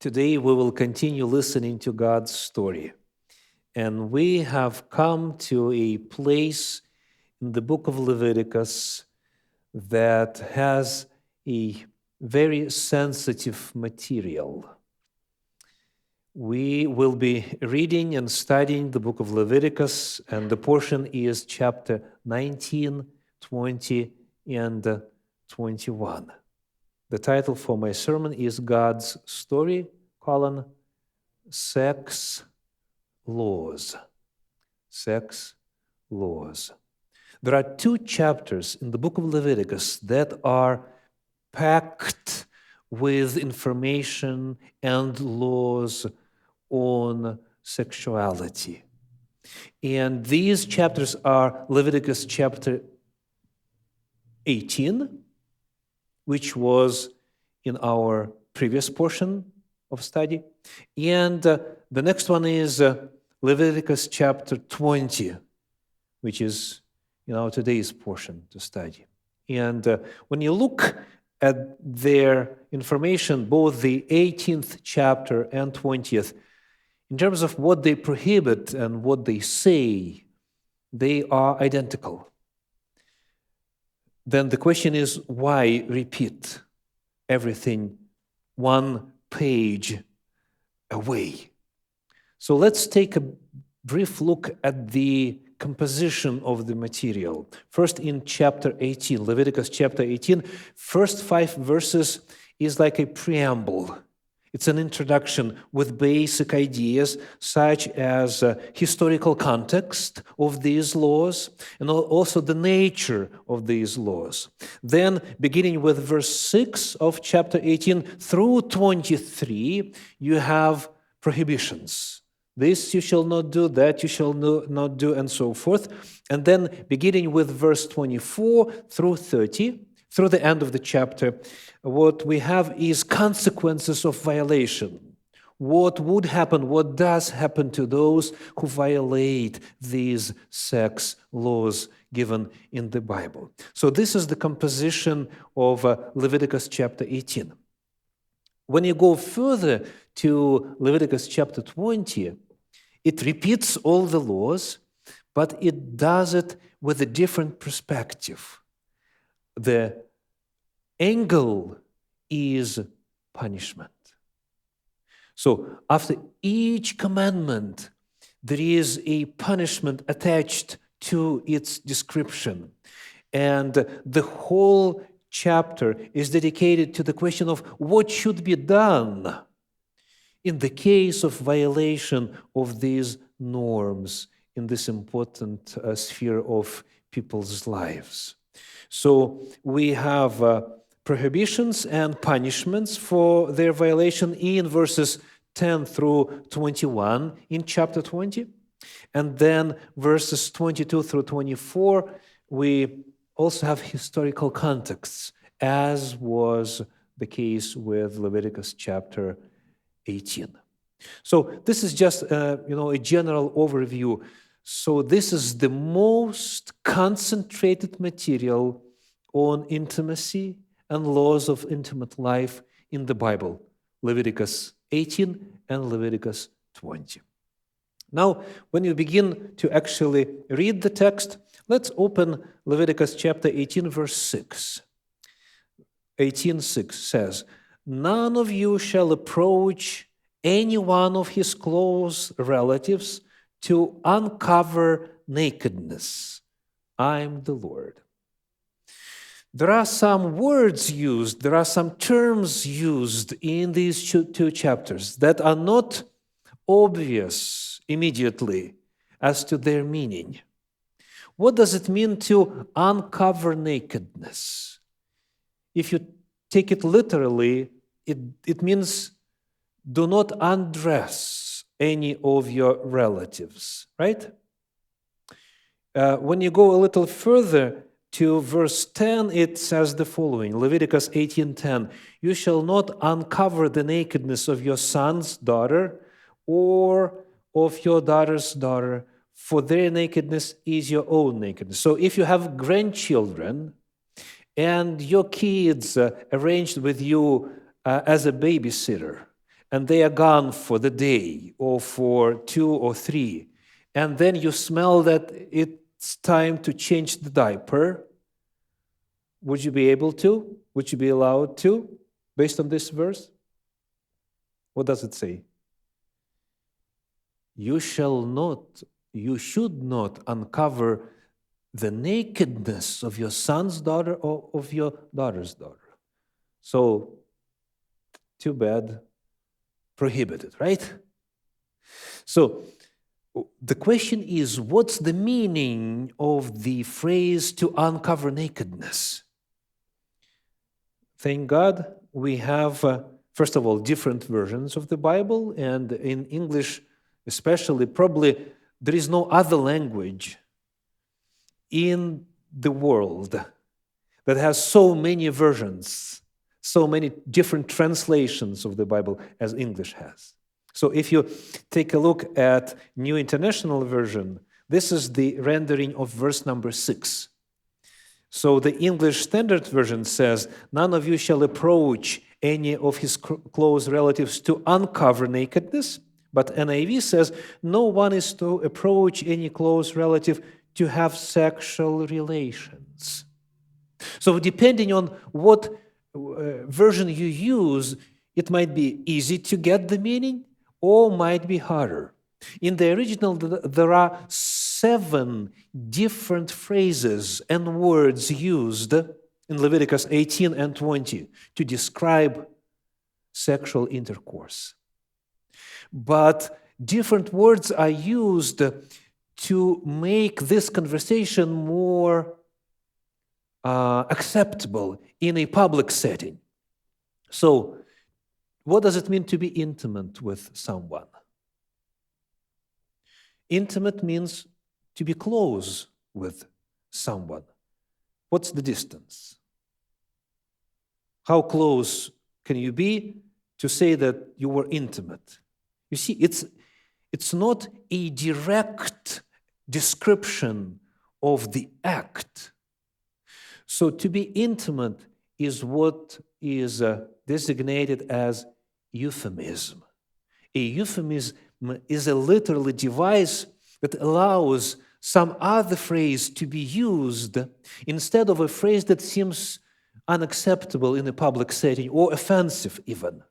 Today we will continue listening to God's story. And we have come to a place in the book of Leviticus that has a very sensitive material. We will be reading and studying the book of Leviticus, and the portion is chapter 19, 20, and 21. The title for my sermon is God's Story, Sex Laws. Sex Laws. There are two chapters in the book of Leviticus that are packed with information and laws on sexuality. And these chapters are Leviticus chapter 18, which was in our previous portion of study. And the next one is Leviticus chapter 20, which is in our today's portion to study. And when you look at their information, both the 18th chapter and 20th, in terms of what they prohibit and what they say, they are identical. Then the question is, why repeat everything one page away? So let's take a brief look at the composition of the material. First in chapter 18, Leviticus chapter 18, first 5 verses is like a preamble. It's an introduction with basic ideas such as historical context of these laws and also the nature of these laws. Then, beginning with verse 6 of chapter 18 through 23, you have prohibitions. This you shall not do, that you shall not do, and so forth. And then, beginning with verse 24 through 30, through the end of the chapter, what we have is consequences of violation. What would happen, what does happen to those who violate these sex laws given in the Bible. So this is the composition of Leviticus chapter 18. When you go further to Leviticus chapter 20, it repeats all the laws, but it does it with a different perspective. The angle is punishment. So after each commandment, there is a punishment attached to its description. And the whole chapter is dedicated to the question of what should be done in the case of violation of these norms in this important sphere of people's lives. So we have prohibitions and punishments for their violation in verses 10 through 21 in chapter 20. And then verses 22 through 24, we also have historical contexts, as was the case with Leviticus chapter 18. So this is just a general overview. So this is the most concentrated material on intimacy and laws of intimate life in the Bible, Leviticus 18 and Leviticus 20. Now, when you begin to actually read the text, let's open Leviticus chapter 18, verse 6. 18:6 says, "None of you shall approach any one of his close relatives to uncover nakedness. I am the Lord." There are some words used, there are some terms used in these two chapters that are not obvious immediately as to their meaning. What does it mean to uncover nakedness? If you take it literally, it means do not undress any of your relatives, right? When you go a little further to verse 10, it says the following, Leviticus 18:10, "You shall not uncover the nakedness of your son's daughter or of your daughter's daughter, for their nakedness is your own nakedness." So if you have grandchildren and your kids arranged with you as a babysitter, and they are gone for the day or for 2 or 3, and then you smell that it's time to change the diaper, would you be able to? Would you be allowed to, based on this verse? What does it say? You should not uncover the nakedness of your son's daughter or of your daughter's daughter. So, too bad, prohibited, right? So, the question is, what's the meaning of the phrase to uncover nakedness? Thank God we have, first of all, different versions of the Bible, and in English especially, probably there is no other language in the world that has so many versions, so many different translations of the Bible as English has. So if you take a look at New International Version, this is the rendering of verse number 6. So the English Standard Version says, none of you shall approach any of his close relatives to uncover nakedness. But NIV says, no one is to approach any close relative to have sexual relations. So depending on what version you use, it might be easy to get the meaning or might be harder. In the original, there are 7 different phrases and words used in Leviticus 18 and 20 to describe sexual intercourse. But different words are used to make this conversation more acceptable in a public setting. So, what does it mean to be intimate with someone? Intimate means to be close with someone. What's the distance? How close can you be to say that you were intimate? You see, it's not a direct description of the act. So to be intimate is what is designated as euphemism. A euphemism is a literary device that allows some other phrase to be used instead of a phrase that seems unacceptable in a public setting or offensive even.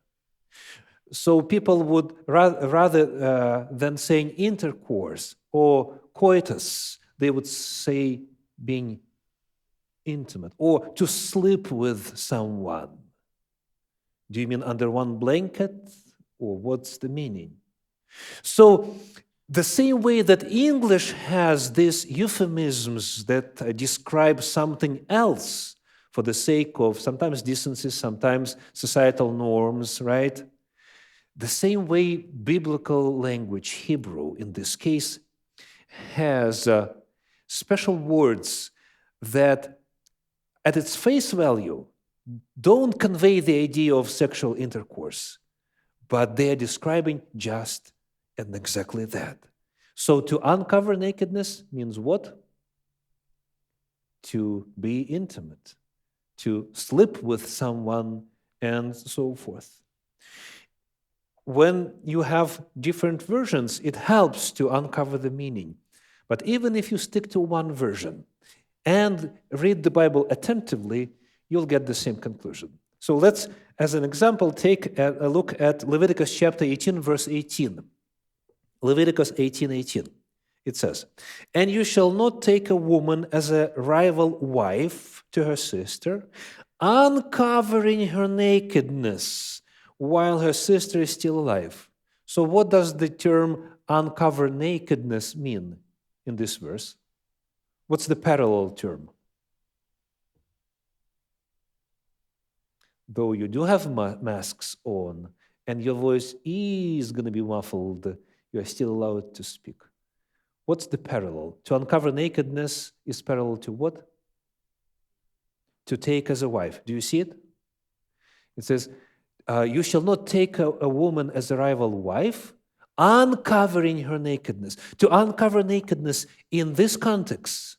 So people would rather than saying intercourse or coitus, they would say being intimate or to sleep with someone. Do you mean under one blanket, or what's the meaning? So the same way that English has these euphemisms that describe something else for the sake of sometimes decency, sometimes societal norms, right? The same way biblical language, Hebrew in this case, has special words that at its face value don't convey the idea of sexual intercourse, but they are describing just and exactly that. So to uncover nakedness means what? To be intimate, to sleep with someone, and so forth. When you have different versions, it helps to uncover the meaning. But even if you stick to one version and read the Bible attentively, you'll get the same conclusion. So let's, as an example, take a look at Leviticus chapter 18, verse 18. Leviticus 18:18. It says, "And you shall not take a woman as a rival wife to her sister, uncovering her nakedness while her sister is still alive." So what does the term uncover nakedness mean in this verse? What's the parallel term? Though you do have masks on and your voice is going to be muffled, you are still allowed to speak. What's the parallel? To uncover nakedness is parallel to what? To take as a wife. Do you see it? It says, you shall not take a woman as a rival wife, uncovering her nakedness. To uncover nakedness in this context,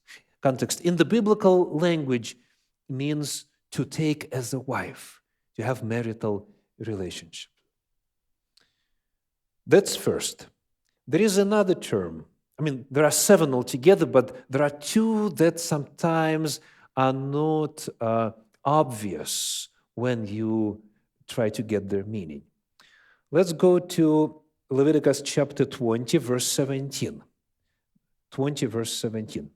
in the biblical language, means to take as a wife, to have marital relationship. That's first. There is another term. I mean, there are 7 altogether, but there are 2 that sometimes are not obvious when you try to get their meaning. Let's go to Leviticus chapter 20, verse 17. 20, verse 17.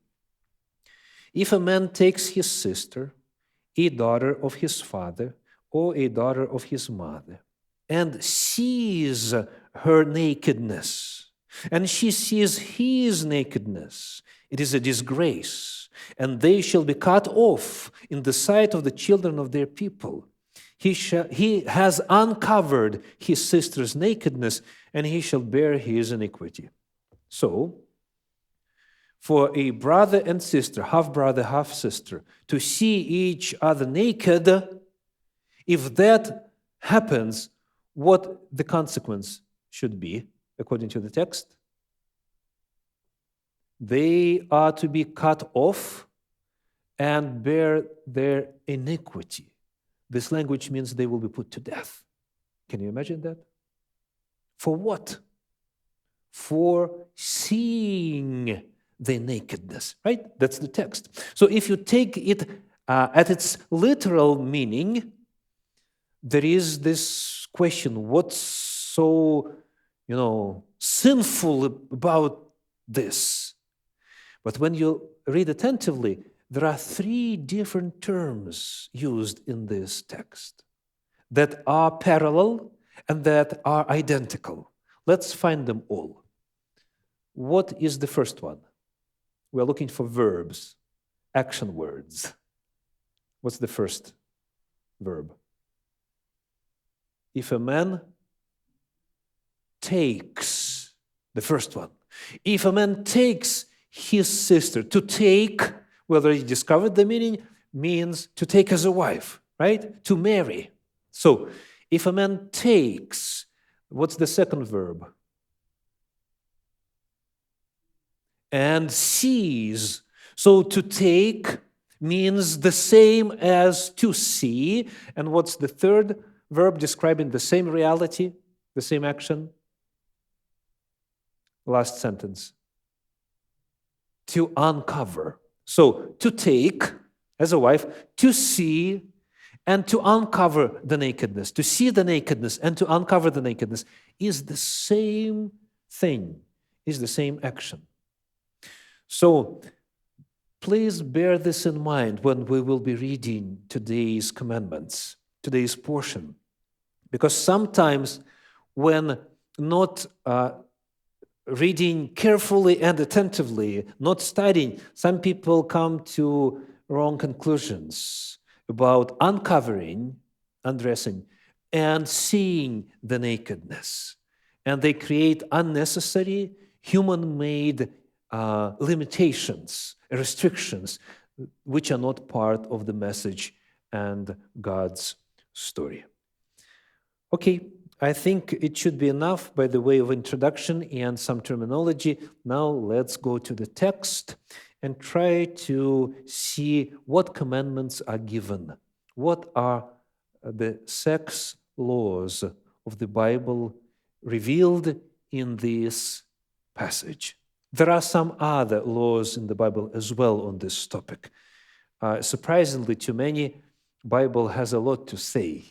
If a man takes his sister, a daughter of his father, or a daughter of his mother, and sees her nakedness, and she sees his nakedness, it is a disgrace, and they shall be cut off in the sight of the children of their people. He has uncovered his sister's nakedness, and he shall bear his iniquity. So, for a brother and sister, half-brother, half-sister, to see each other naked, if that happens, what the consequence should be, according to the text? They are to be cut off and bear their iniquity. This language means they will be put to death. Can you imagine that? For what? For seeing the nakedness, right? That's the text. So if you take it at its literal meaning, there is this question, what's so, sinful about this? But when you read attentively, there are 3 different terms used in this text that are parallel and that are identical. Let's find them all. What is the first one? We're looking for verbs, action words. What's the first verb? If a man takes, the first one. If a man takes his sister, to take, we already discovered the meaning, means to take as a wife, right? To marry. So, if a man takes, what's the second verb? And sees. So, to take means the same as to see. And what's the third verb describing the same reality, the same action? Last sentence. To uncover. So, to take as a wife, to see, and to uncover the nakedness. To see the nakedness and to uncover the nakedness is the same thing, is the same action. So, please bear this in mind when we will be reading today's commandments, today's portion. Because sometimes when not reading carefully and attentively, not studying, some people come to wrong conclusions about uncovering, undressing, and seeing the nakedness. And they create unnecessary, human-made limitations, restrictions, which are not part of the message and God's story. Okay, I think it should be enough by the way of introduction and some terminology. Now let's go to the text and try to see what commandments are given. What are the sex laws of the Bible revealed in this passage? There are some other laws in the Bible as well on this topic. Surprisingly to many, the Bible has a lot to say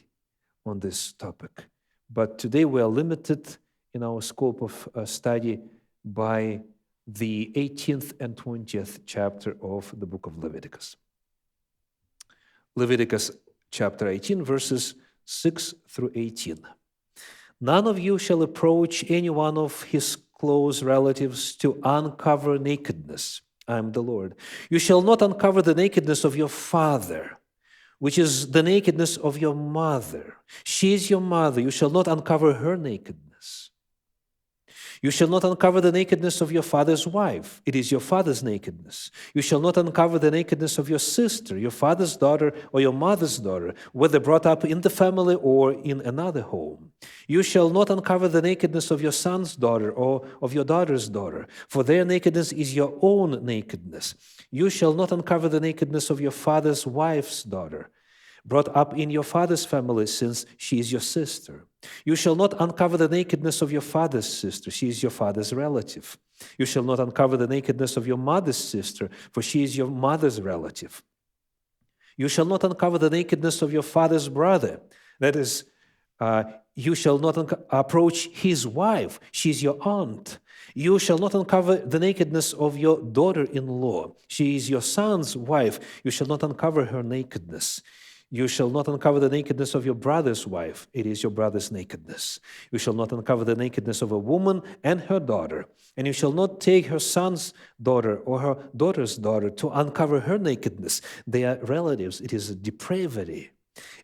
on this topic. But today we are limited in our scope of study by the 18th and 20th chapter of the book of Leviticus. Leviticus chapter 18, verses 6 through 18. None of you shall approach any one of his close relatives to uncover nakedness. I am the Lord. You shall not uncover the nakedness of your father, which is the nakedness of your mother. She is your mother. You shall not uncover her nakedness. You shall not uncover the nakedness of your father's wife. It is your father's nakedness. You shall not uncover the nakedness of your sister, your father's daughter, or your mother's daughter, whether brought up in the family or in another home. You shall not uncover the nakedness of your son's daughter or of your daughter's daughter, for their nakedness is your own nakedness. You shall not uncover the nakedness of your father's wife's daughter. brought up in your father's family, since she is your sister. You shall not uncover the nakedness of your father's sister. She is your father's relative. You shall not uncover the nakedness of your mother's sister, for she is your mother's relative. You shall not uncover the nakedness of your father's brother. That is, you shall not approach his wife. She is your aunt. You shall not uncover the nakedness of your daughter-in-law. She is your son's wife. You shall not uncover her nakedness. You shall not uncover the nakedness of your brother's wife. It is your brother's nakedness. You shall not uncover the nakedness of a woman and her daughter. And you shall not take her son's daughter or her daughter's daughter to uncover her nakedness. They are relatives. It is a depravity.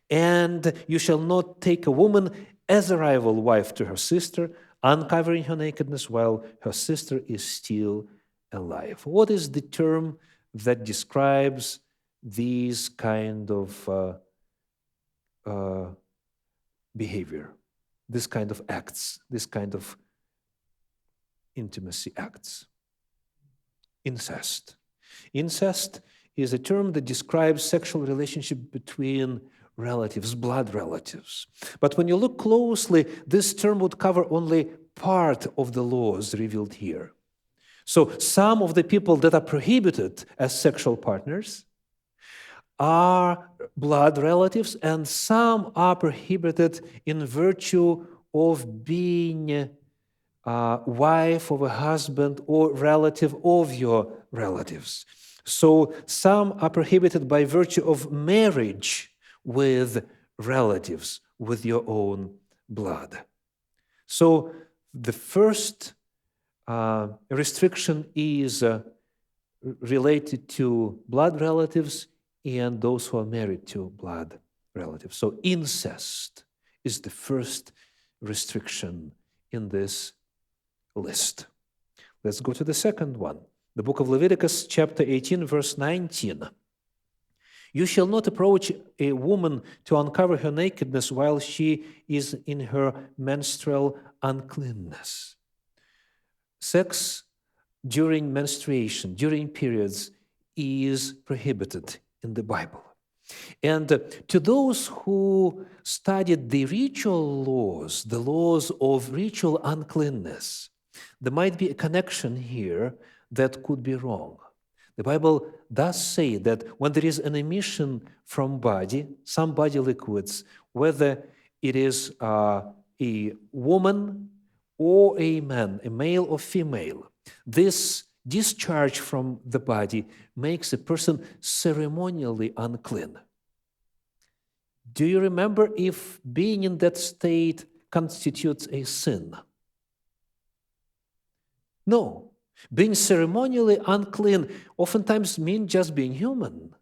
And you shall not take a woman as a rival wife to her sister, uncovering her nakedness while her sister is still alive. What is the term that describes these kind of behavior, this kind of acts, this kind of intimacy acts? Incest. Incest is a term that describes sexual relationship between relatives, blood relatives. But when you look closely, this term would cover only part of the laws revealed here. So some of the people that are prohibited as sexual partners are blood relatives, and some are prohibited in virtue of being wife of a husband or relative of your relatives. So some are prohibited by virtue of marriage with relatives, with your own blood. So the first restriction is related to blood relatives and those who are married to blood relatives. So incest is the first restriction in this list. Let's go to the second one. The book of Leviticus, chapter 18, verse 19. You shall not approach a woman to uncover her nakedness while she is in her menstrual uncleanness. Sex during menstruation, during periods, is prohibited in the Bible. And to those who studied the ritual laws, the laws of ritual uncleanness, there might be a connection here that could be wrong. The Bible does say that when there is an emission from body, some body liquids, whether it is a woman or a man, a male or female, this discharge from the body makes a person ceremonially unclean. Do you remember if being in that state constitutes a sin? No. Being ceremonially unclean oftentimes means just being human.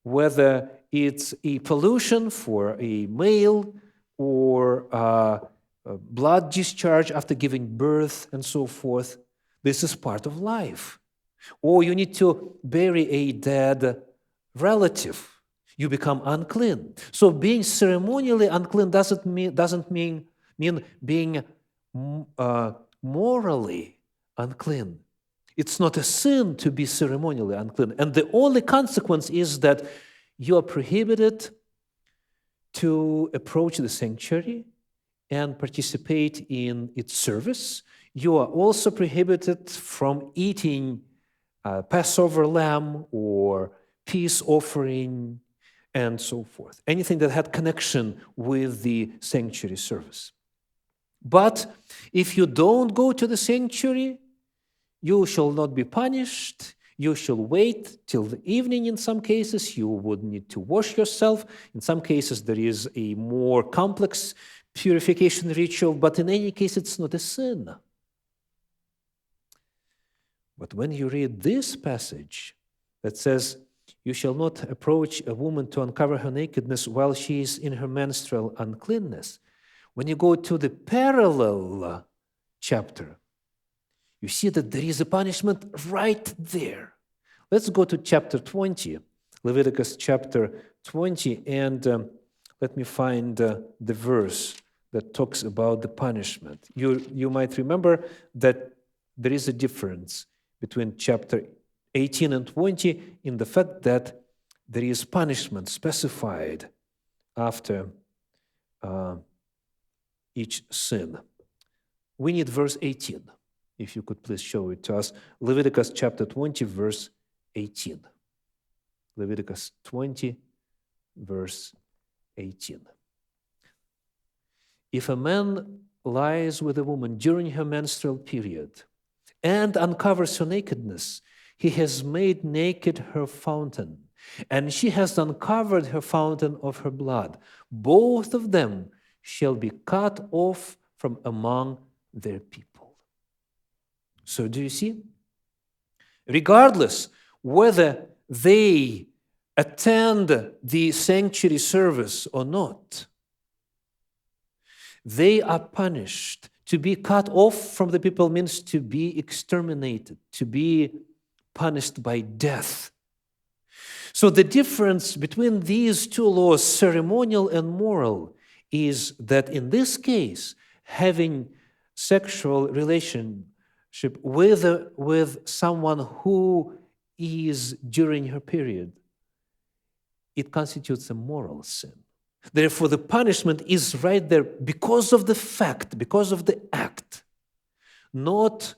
Whether it's a pollution for a male or blood discharge after giving birth and so forth, this is part of life. Or you need to bury a dead relative. You become unclean. So being ceremonially unclean doesn't mean being morally unclean. It's not a sin to be ceremonially unclean. And the only consequence is that you are prohibited to approach the sanctuary and participate in its service. You are also prohibited from eating Passover lamb or peace offering and so forth. Anything that had connection with the sanctuary service. But if you don't go to the sanctuary, you shall not be punished. You shall wait till the evening in some cases. You would need to wash yourself. In some cases, there is a more complex purification ritual, but in any case, it's not a sin. But when you read this passage that says, you shall not approach a woman to uncover her nakedness while she is in her menstrual uncleanness, when you go to the parallel chapter, you see that there is a punishment right there. Let's go to chapter 20, Leviticus chapter 20, and let me find the verse that talks about the punishment. You might remember that there is a difference between chapter 18 and 20 in the fact that there is punishment specified after each sin. We need verse 18. If you could please show it to us. Leviticus chapter 20, verse 18. Leviticus 20, verse 18. If a man lies with a woman during her menstrual period and uncovers her nakedness, he has made naked her fountain, and she has uncovered her fountain of her blood. Both of them shall be cut off from among their people. So do you see? Regardless whether they attend the sanctuary service or not, they are punished. To be cut off from the people means to be exterminated, to be punished by death. So the difference between these two laws, ceremonial and moral, is that in this case, having sexual relationship with someone who is during her period, it constitutes a moral sin. Therefore, the punishment is right there because of the fact, because of the act, not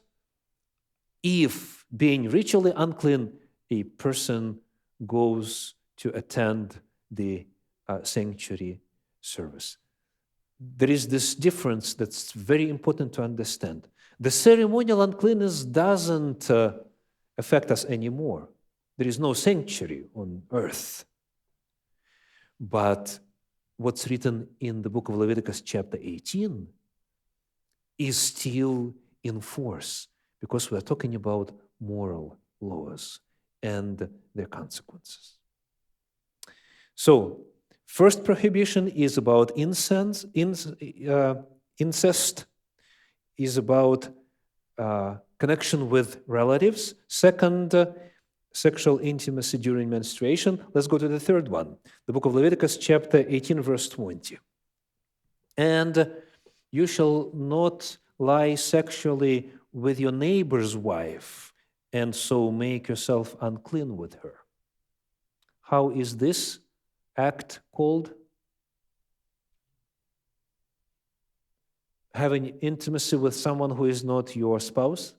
if, being ritually unclean, a person goes to attend the sanctuary service. There is this difference that's very important to understand. The ceremonial uncleanness doesn't affect us anymore. There is no sanctuary on earth. But what's written in the book of Leviticus chapter 18 is still in force because we are talking about moral laws and their consequences. So, first prohibition is about incest, is about connection with relatives. Second, sexual intimacy during menstruation. Let's go to the third one. The book of Leviticus chapter 18, verse 20. And you shall not lie sexually with your neighbor's wife, and so make yourself unclean with her. How is this act called? Having intimacy with someone who is not your spouse?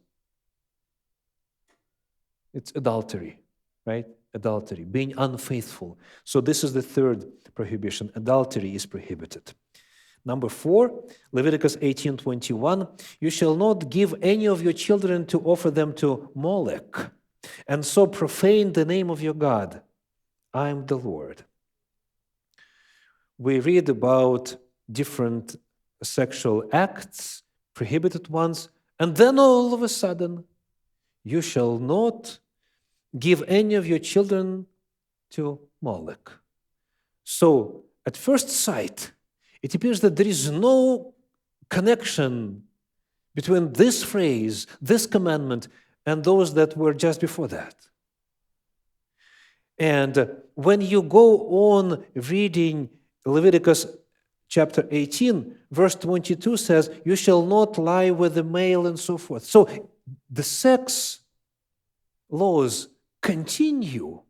It's adultery, right? Adultery, being unfaithful. So this is the third prohibition. Adultery is prohibited. Number 4, Leviticus 18:21. You shall not give any of your children to offer them to Molech, and so profane the name of your God. I am the Lord. We read about different sexual acts, prohibited ones, and then all of a sudden, you shall not give any of your children to Molech. So, at first sight, it appears that there is no connection between this phrase, this commandment, and those that were just before that. And when you go on reading Leviticus chapter 18, verse 22 says, you shall not lie with the male and so forth. So the sex laws continue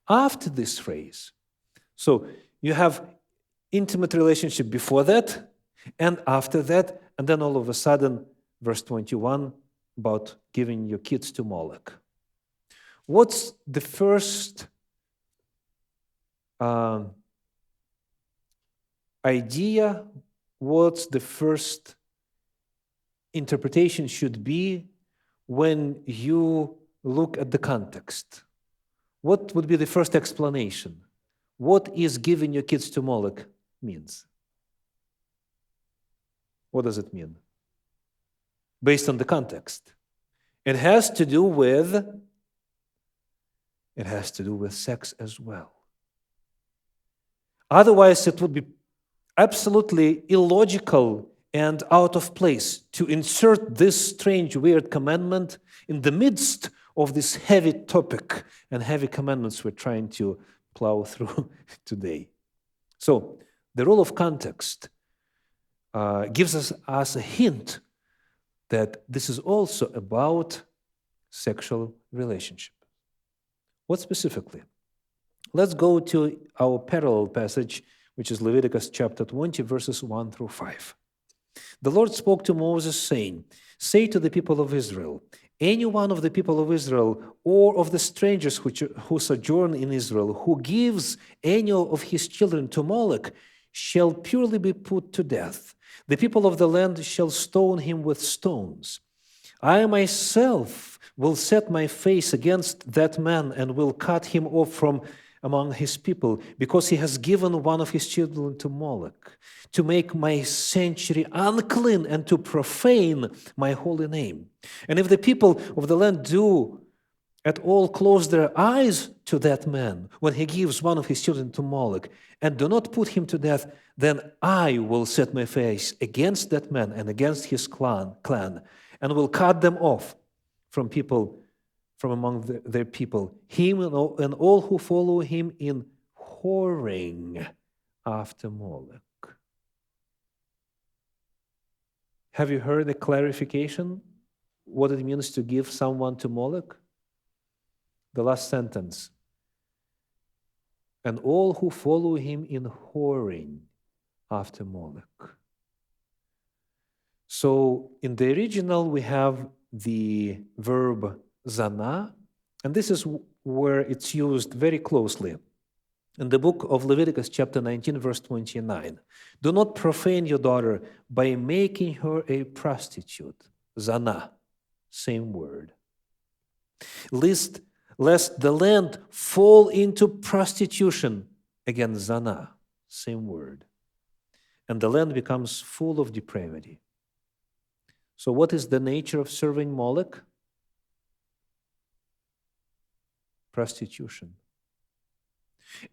after this phrase. So you have intimate relationship before that and after that, and then all of a sudden, verse 21 about giving your kids to Molech. What's the first idea? What's the first interpretation should be when you look at the context? What would be the first explanation? What is giving your kids to Molech means? What does it mean? Based on the context. It has to do with sex as well. Otherwise, it would be absolutely illogical and out of place to insert this strange, weird commandment in the midst of this heavy topic and heavy commandments we're trying to plow through today. So, the rule of context gives us a hint that this is also about sexual relationship. What specifically? Let's go to our parallel passage, which is Leviticus chapter 20, verses 1 through 5. The Lord spoke to Moses, saying, "Say to the people of Israel, any one of the people of Israel or of the strangers who sojourn in Israel, who gives any of his children to Moloch, shall purely be put to death. The people of the land shall stone him with stones. I myself will set my face against that man and will cut him off from among his people, because he has given one of his children to Moloch, to make my sanctuary unclean and to profane my holy name. And if the people of the land do at all close their eyes to that man when he gives one of his children to Moloch, and do not put him to death, then I will set my face against that man and against his clan, and will cut them off from among their people, him and all who follow him in whoring after Moloch." Have you heard the clarification? What it means to give someone to Moloch? The last sentence. And all who follow him in whoring after Moloch. So in the original, we have the verb zana, and this is where it's used very closely. In the book of Leviticus, chapter 19, verse 29, "Do not profane your daughter by making her a prostitute." Zana, same word. Lest the land fall into prostitution. Again, zana, same word. And the land becomes full of depravity. So what is the nature of serving Moloch? Prostitution.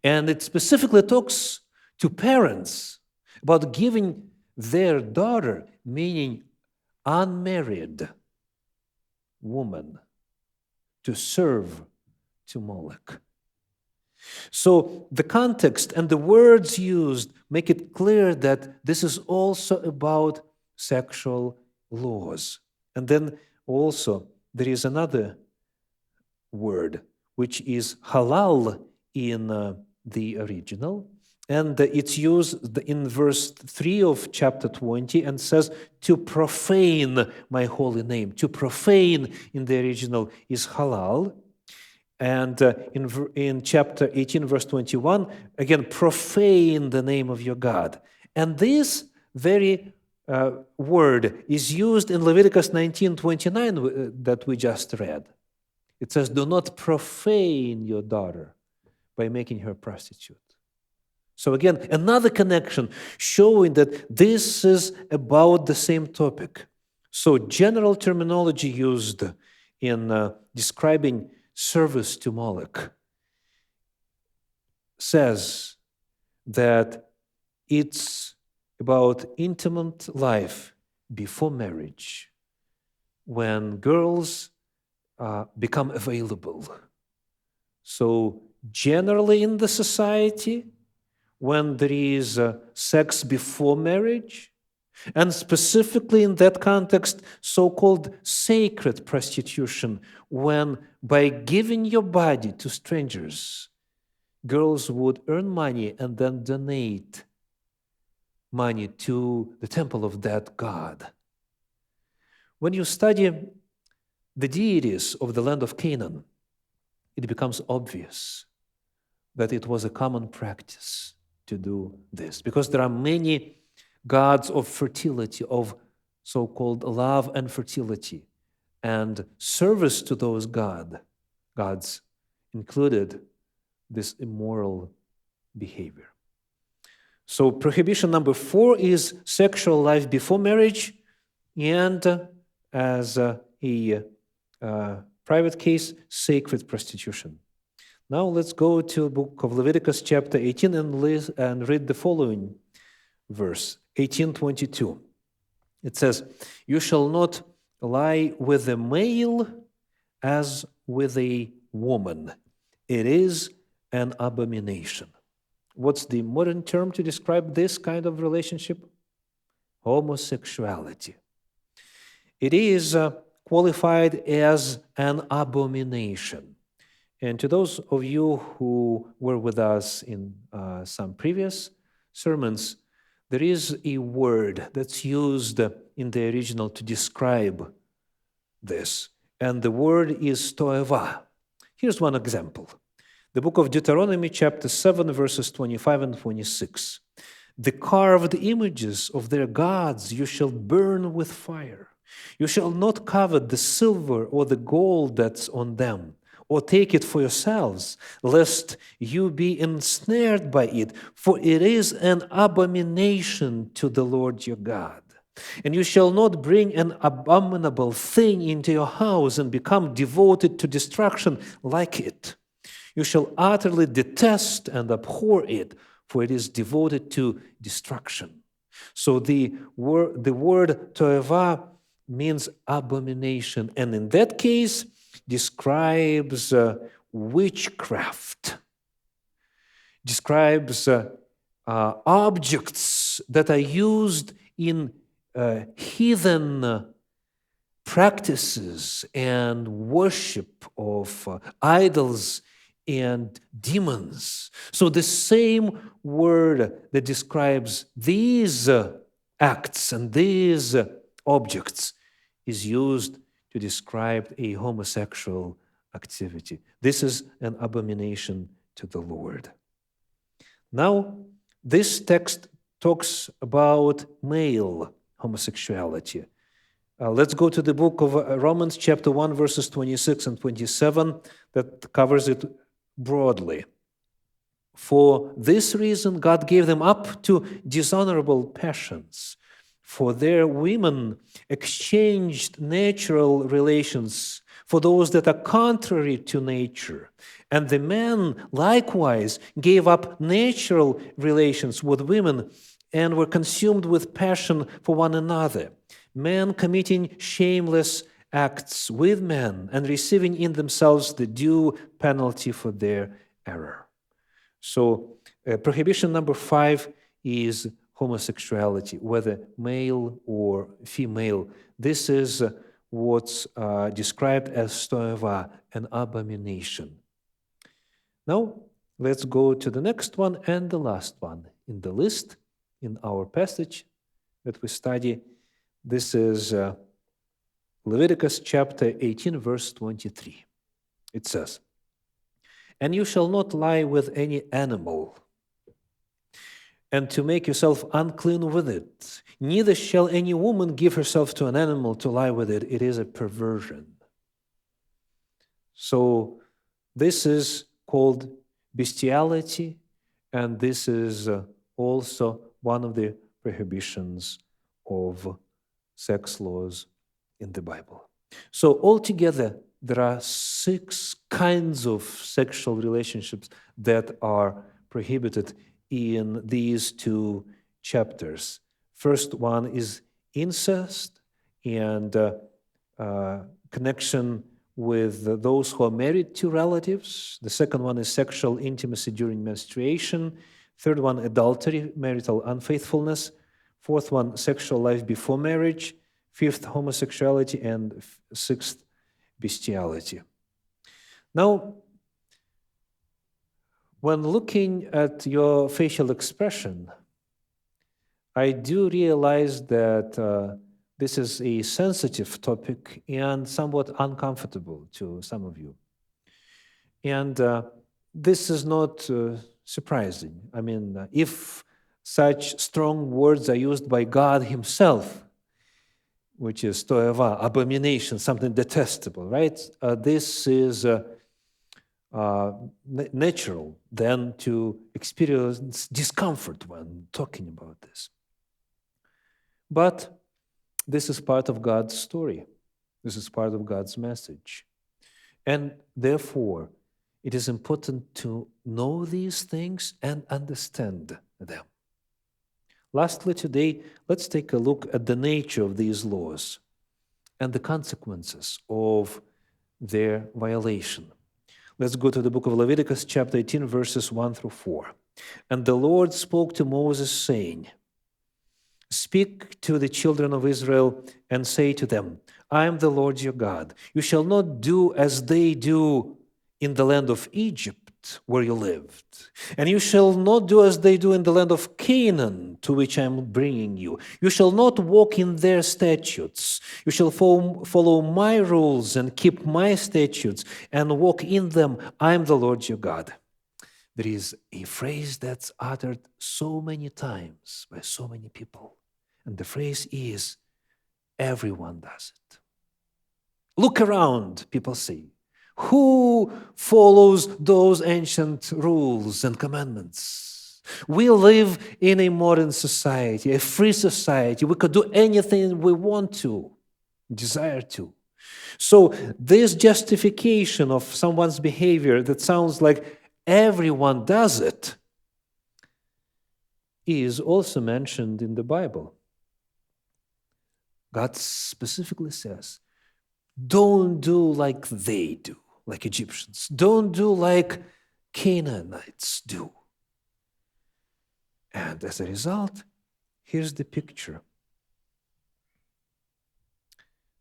And it specifically talks to parents about giving their daughter, meaning unmarried woman, to serve to Moloch. So the context and the words used make it clear that this is also about sexual laws. And then also there is another word, which is halal in the original. And it's used in verse 3 of chapter 20 and says, "To profane my holy name." To profane in the original is halal. And in chapter 18, verse 21, again, "profane the name of your God." And this very word is used in Leviticus 19:29 that we just read. It says, "Do not profane your daughter by making her a prostitute." So again, another connection showing that this is about the same topic. So general terminology used in describing service to Moloch says that it's about intimate life before marriage, when girls become available. So generally in the society, when there is sex before marriage, and specifically in that context, so-called sacred prostitution, when by giving your body to strangers, girls would earn money and then donate money to the temple of that god. When you study the deities of the land of Canaan, it becomes obvious that it was a common practice to do this, because there are many gods of fertility, of so-called love and fertility, and service to those gods included this immoral behavior. So prohibition number 4 is sexual life before marriage, and as a private case, sacred prostitution. Now let's go to the book of Leviticus chapter 18 and read the following verse, 18:22. It says, "You shall not lie with a male as with a woman. It is an abomination." What's the modern term to describe this kind of relationship? Homosexuality. It is qualified as an abomination. And to those of you who were with us in some previous sermons, there is a word that's used in the original to describe this, and the word is toeva. Here's one example. The book of Deuteronomy, chapter 7, verses 25 and 26. The carved images of their gods you shall burn with fire. You shall not covet the silver or the gold that's on them, or take it for yourselves, lest you be ensnared by it, for it is an abomination to the Lord your God. And you shall not bring an abominable thing into your house and become devoted to destruction like it. You shall utterly detest and abhor it, for it is devoted to destruction. So the word toeva means abomination, and in that case describes witchcraft, describes objects that are used in heathen practices and worship of idols and demons. So the same word that describes these acts and these objects is used to describe a homosexual activity. This is an abomination to the Lord. Now, this text talks about male homosexuality. Let's go to the book of Romans, chapter 1, verses 26 and 27, that covers it broadly. For this reason, God gave them up to dishonorable passions. For their women exchanged natural relations for those that are contrary to nature. And the men likewise gave up natural relations with women and were consumed with passion for one another, men committing shameless acts with men and receiving in themselves the due penalty for their error. So prohibition number 5 is homosexuality, whether male or female. This is what's described as stoeva, an abomination. Now, let's go to the next one and the last one in the list, in our passage that we study. This is Leviticus chapter 18, verse 23. It says, "And you shall not lie with any animal, and to make yourself unclean with it. Neither shall any woman give herself to an animal to lie with it. It is a perversion." So this is called bestiality, and this is also one of the prohibitions of sex laws in the Bible. So altogether, there are 6 kinds of sexual relationships that are prohibited in these 2 chapters. First one is incest and connection with those who are married to relatives. The second one is sexual intimacy during menstruation. Third one, adultery, marital unfaithfulness. Fourth one, sexual life before marriage. Fifth, homosexuality. And sixth, bestiality. Now, when looking at your facial expression, I do realize that this is a sensitive topic and somewhat uncomfortable to some of you. And this is not surprising. I mean, if such strong words are used by God Himself, which is toeva, abomination, something detestable, right? This is natural then to experience discomfort when talking about this. But this is part of God's story. This is part of God's message. And therefore, it is important to know these things and understand them. Lastly, today, let's take a look at the nature of these laws and the consequences of their violation. Let's go to the book of Leviticus, chapter 18, verses 1 through 4. "And the Lord spoke to Moses, saying, Speak to the children of Israel and say to them, I am the Lord your God. You shall not do as they do in the land of Egypt where you lived. And you shall not do as they do in the land of Canaan, to which I am bringing you. You shall not walk in their statutes. You shall follow my rules and keep my statutes and walk in them. I am the Lord your God. There is a phrase that's uttered so many times by so many people. And the phrase is, everyone does it. Look around, people say. Who follows those ancient rules and commandments? We live in a modern society, a free society. We could do anything we want to, desire to. So this justification of someone's behavior that sounds like everyone does it is also mentioned in the Bible. God specifically says, don't do like they do, like Egyptians. Don't do like Canaanites do. And as a result, here's the picture.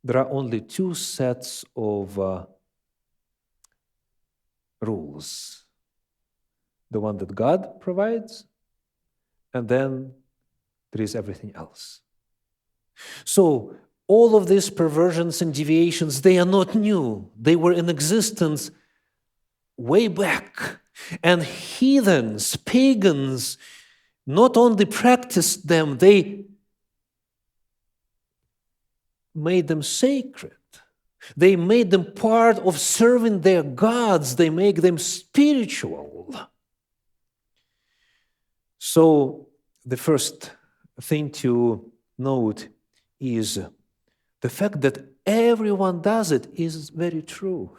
There are only two sets of rules. The one that God provides, and then there is everything else. So all of these perversions and deviations, they are not new. They were in existence way back. And heathens, pagans, not only practiced them, they made them sacred. They made them part of serving their gods. They make them spiritual. So the first thing to note is the fact that everyone does it is very true.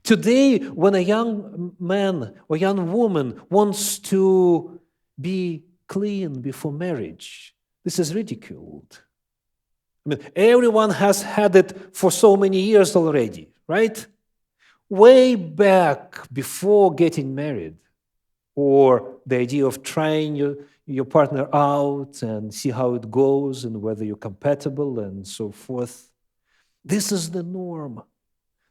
Today, when a young man or young woman wants to be clean before marriage, this is ridiculed. I mean, everyone has had it for so many years already, right? Way back before getting married, or the idea of trying your partner out and see how it goes and whether you're compatible and so forth. This is the norm.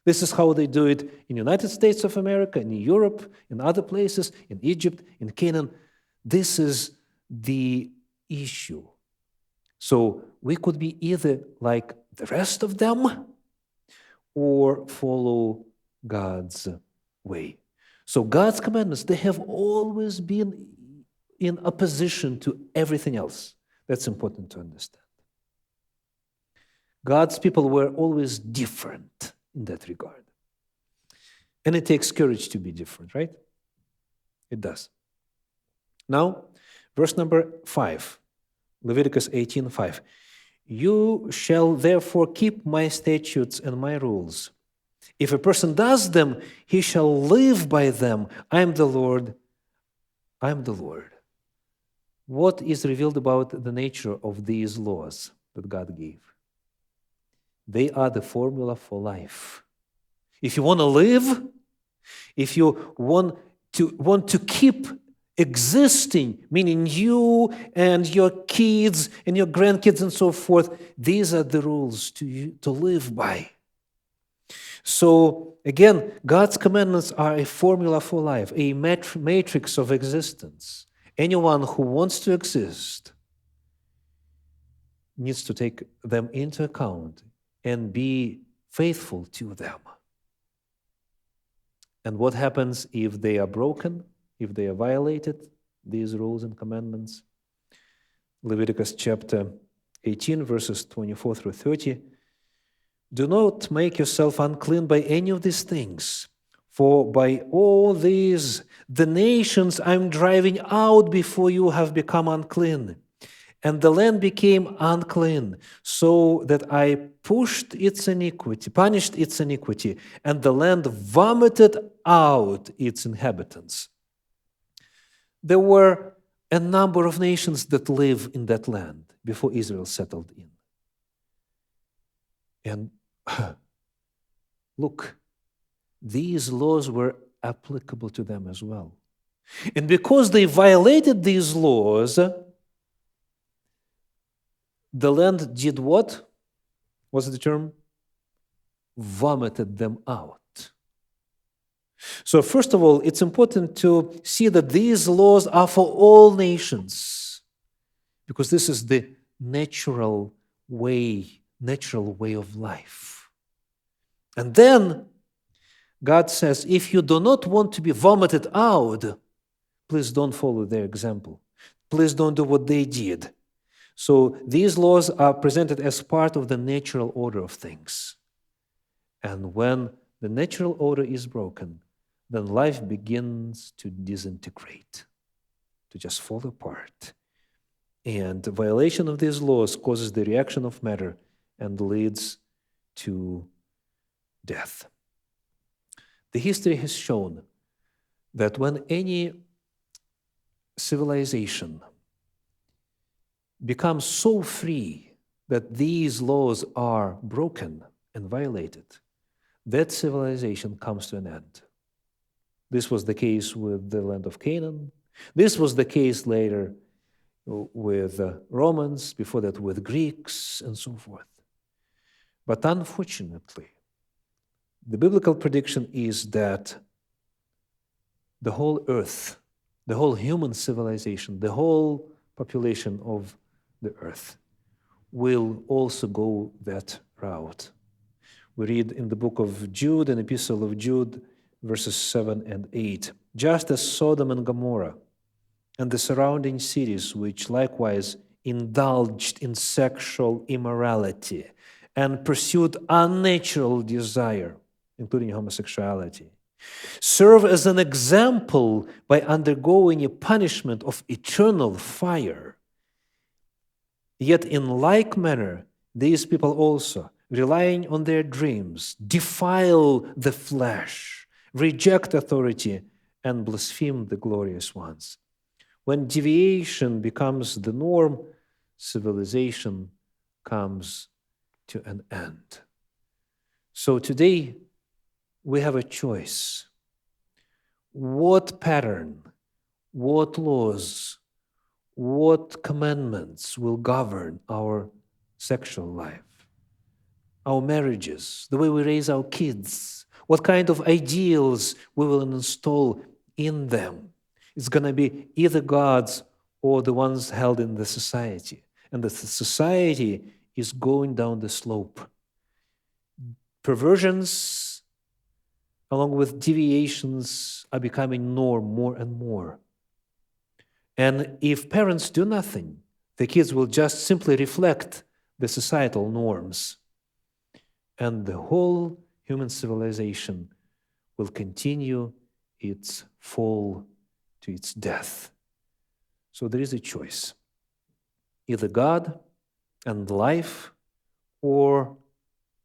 This is how they do it in the United States of America, in Europe, in other places, in Egypt, in Canaan. This is the issue. So we could be either like the rest of them or follow God's way. So God's commandments, they have always been in opposition to everything else. That's important to understand. God's people were always different in that regard. And it takes courage to be different, right? It does. Now, verse number 5, Leviticus 18:5. You shall therefore keep my statutes and my rules. If a person does them, he shall live by them. I am the Lord. I am the Lord. What is revealed about the nature of these laws that God gave? They are the formula for life. If you want to live, if you want to keep existing, meaning you and your kids and your grandkids and so forth, these are the rules to live by. So again, God's commandments are a formula for life, a matrix of existence. Anyone who wants to exist needs to take them into account and be faithful to them. And what happens if they are broken, if they are violated, these rules and commandments? Leviticus chapter 18, verses 24 through 30. Do not make yourself unclean by any of these things, for by all these the nations I'm driving out before you have become unclean. And the land became unclean, so that I punished its iniquity, and the land vomited out its inhabitants. There were a number of nations that live in that land before Israel settled in. And look, these laws were applicable to them as well. And because they violated these laws, the land did what? What's the term? Vomited them out. So first of all, it's important to see that these laws are for all nations, because this is the natural way of life. And then God says, if you do not want to be vomited out, please don't follow their example. Please don't do what they did. So these laws are presented as part of the natural order of things. And when the natural order is broken, then life begins to disintegrate, to just fall apart. And the violation of these laws causes the reaction of matter and leads to death. The history has shown that when any civilization becomes so free that these laws are broken and violated, that civilization comes to an end. This was the case with the land of Canaan. This was the case later with Romans, before that with Greeks, and so forth. But unfortunately, the biblical prediction is that the whole earth, the whole human civilization, the whole population of the earth will also go that route. We read in the book of Jude, an epistle of Jude, verses 7 and 8, just as Sodom and Gomorrah and the surrounding cities, which likewise indulged in sexual immorality and pursued unnatural desire, including homosexuality, serve as an example by undergoing a punishment of eternal fire. Yet in like manner, these people also, relying on their dreams, defile the flesh, reject authority, and blaspheme the glorious ones. When deviation becomes the norm, civilization comes to an end. So today, we have a choice. What pattern, what laws, what commandments will govern our sexual life, our marriages, the way we raise our kids, what kind of ideals we will install in them? It's going to be either God's or the ones held in the society. And the society is going down the slope. Perversions, along with deviations, are becoming norm more and more. And if parents do nothing, the kids will just simply reflect the societal norms. And the whole human civilization will continue its fall to its death. So there is a choice. Either God and life, or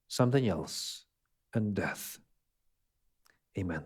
something else and death. Amen.